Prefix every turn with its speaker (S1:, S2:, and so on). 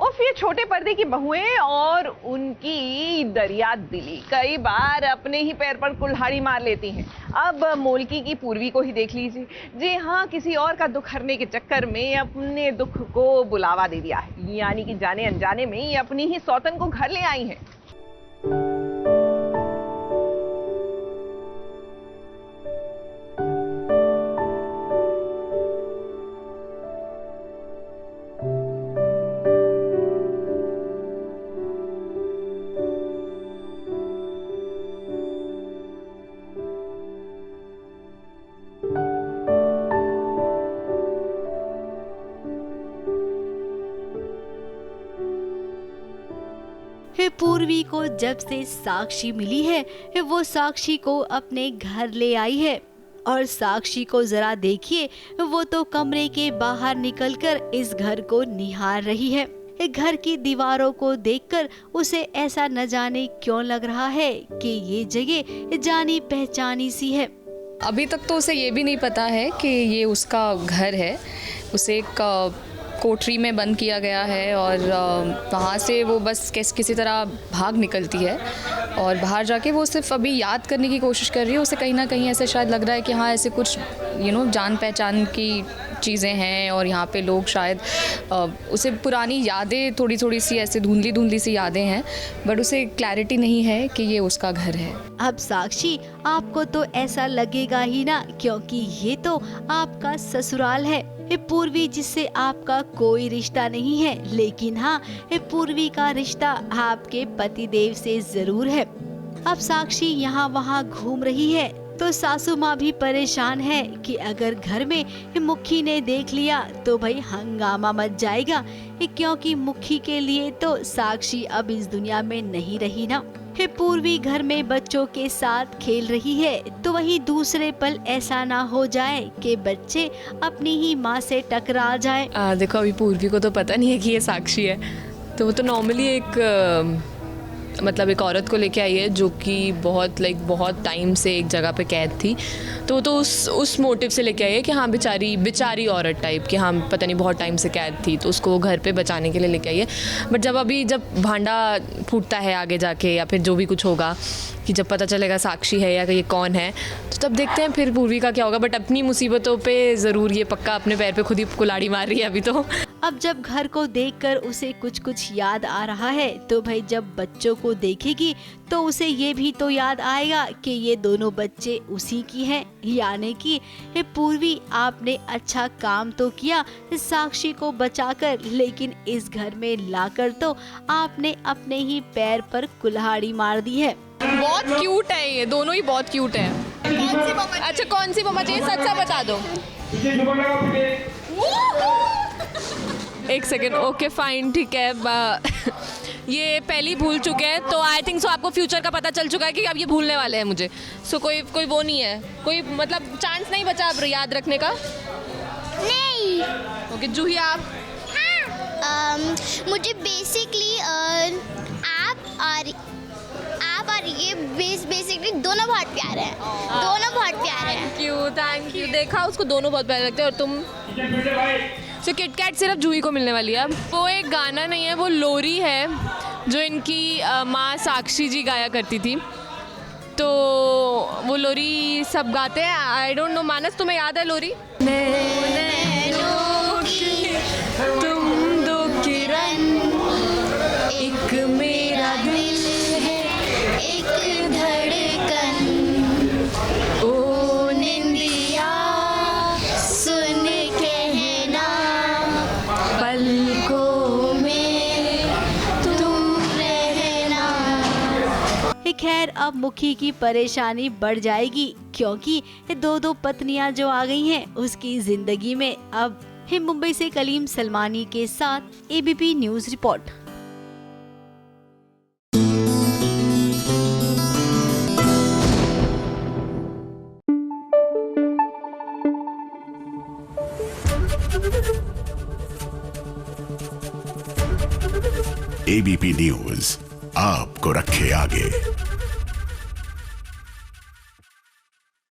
S1: उफ, ये छोटे पर्दे की बहुएं और उनकी दरिया दिली कई बार अपने ही पैर पर कुल्हाड़ी मार लेती हैं। अब मोलकी की पूर्वी को ही देख लीजिए। जी हाँ, किसी और का दुख हरने के चक्कर में अपने दुख को बुलावा दे दिया है, यानी कि जाने अनजाने में ये अपनी ही सौतन को घर ले आई हैं।
S2: पूर्वी को जब से साक्षी मिली है वो साक्षी को अपने घर ले आई है। और साक्षी को जरा देखिए, वो तो कमरे के बाहर निकलकर इस घर को निहार रही है। घर की दीवारों को देखकर उसे ऐसा न जाने क्यों लग रहा है कि ये जगह जानी पहचानी सी है।
S3: अभी तक तो उसे ये भी नहीं पता है कि ये उसका घर है। उसे एक कोठरी में बंद किया गया है और वहाँ से वो बस किसी तरह भाग निकलती है और बाहर जाके वो सिर्फ अभी याद करने की कोशिश कर रही है। उसे कहीं ना कहीं ऐसे शायद लग रहा है कि हाँ, ऐसे कुछ जान पहचान की चीज़ें हैं और यहाँ पे लोग शायद उसे पुरानी यादें थोड़ी थोड़ी सी ऐसे धुंधली सी यादें हैं, बट उसे क्लैरिटी नहीं है कि ये उसका घर है।
S2: अब साक्षी, आपको तो ऐसा लगेगा ही ना, क्योंकि ये तो आपका ससुराल है। पूर्वी जिससे आपका कोई रिश्ता नहीं है, लेकिन हाँ, पूर्वी का रिश्ता आपके पतिदेव से जरूर है। अब साक्षी यहाँ वहाँ घूम रही है तो सासू माँ भी परेशान है कि अगर घर में मुखी ने देख लिया तो भाई हंगामा मच जाएगा, क्योंकि मुखी के लिए तो साक्षी अब इस दुनिया में नहीं रही ना। पूर्वी घर में बच्चों के साथ खेल रही है तो वही दूसरे पल ऐसा ना हो जाए कि बच्चे अपनी ही माँ से टकरा जाए।
S3: देखो, अभी पूर्वी को तो पता नहीं है कि ये साक्षी है, तो वो तो नॉर्मली एक औरत को लेके आई है जो कि बहुत टाइम से एक जगह पे कैद थी, तो उस मोटिव से लेके आई है कि हाँ, बेचारी औरत टाइप कि हाँ, पता नहीं बहुत टाइम से कैद थी, तो उसको वो घर पे बचाने के लिए लेके आई है। बट जब भांडा फूटता है आगे जाके या फिर जो भी कुछ होगा, कि जब पता चलेगा साक्षी है या ये कौन है, तो तब देखते हैं फिर पूर्वी का क्या होगा। बट अपनी मुसीबतों पे ज़रूर ये पक्का अपने पैर पे खुद ही कुल्हाड़ी मार रही है अभी तो।
S2: अब जब घर को देखकर उसे कुछ याद आ रहा है तो भाई जब बच्चों को देखेगी तो उसे ये भी तो याद आएगा कि ये दोनों बच्चे उसी की हैं। यानी कि पूर्वी, आपने अच्छा काम तो किया साक्षी को बचाकर, लेकिन इस घर में लाकर तो आपने अपने ही पैर पर कुल्हाड़ी मार दी है।
S3: बहुत क्यूट है ये दोनों ही, बहुत क्यूट है। अच्छा, कौन सी मम्मा चाहिए, सच बता दो। एक सेकेंड, ओके फाइन, ठीक है। ये पहली भूल चुके हैं, तो आई थिंक सो आपको फ्यूचर का पता चल चुका है कि अब ये भूलने वाले हैं मुझे। सो कोई वो नहीं है, कोई मतलब चांस नहीं बचा अब याद रखने का।
S4: नहीं।
S3: ओके, जूही आप?
S4: हाँ, मुझे बेसिकली आप और ये बेसिकली दोनों बहुत प्यारे हैं। दोनों बहुत प्यारे हैं।
S3: Thank you. देखा, उसको दोनों बहुत प्यारे लगते हैं। और तुम? सो किटकैट सिर्फ जूही को मिलने वाली है। वो एक गाना नहीं है, वो लोरी है जो इनकी माँ साक्षी जी गाया करती थी, तो वो लोरी सब गाते हैं। आई डोंट नो, मानस तुम्हें याद है लोरी? तुम दो किरण, एक मेरा दिल है,
S4: एक धड़कन,
S3: ओ
S4: निंदिया सुन कहना,
S3: पलकों
S4: में तुम रहना।
S2: खैर, अब मुखी की परेशानी बढ़ जाएगी, क्योंकि दो पत्नियां जो आ गई हैं उसकी जिंदगी में। अब मुंबई से कलीम सलमानी के साथ ABP news report.
S5: ABP news आपको रखे आगे।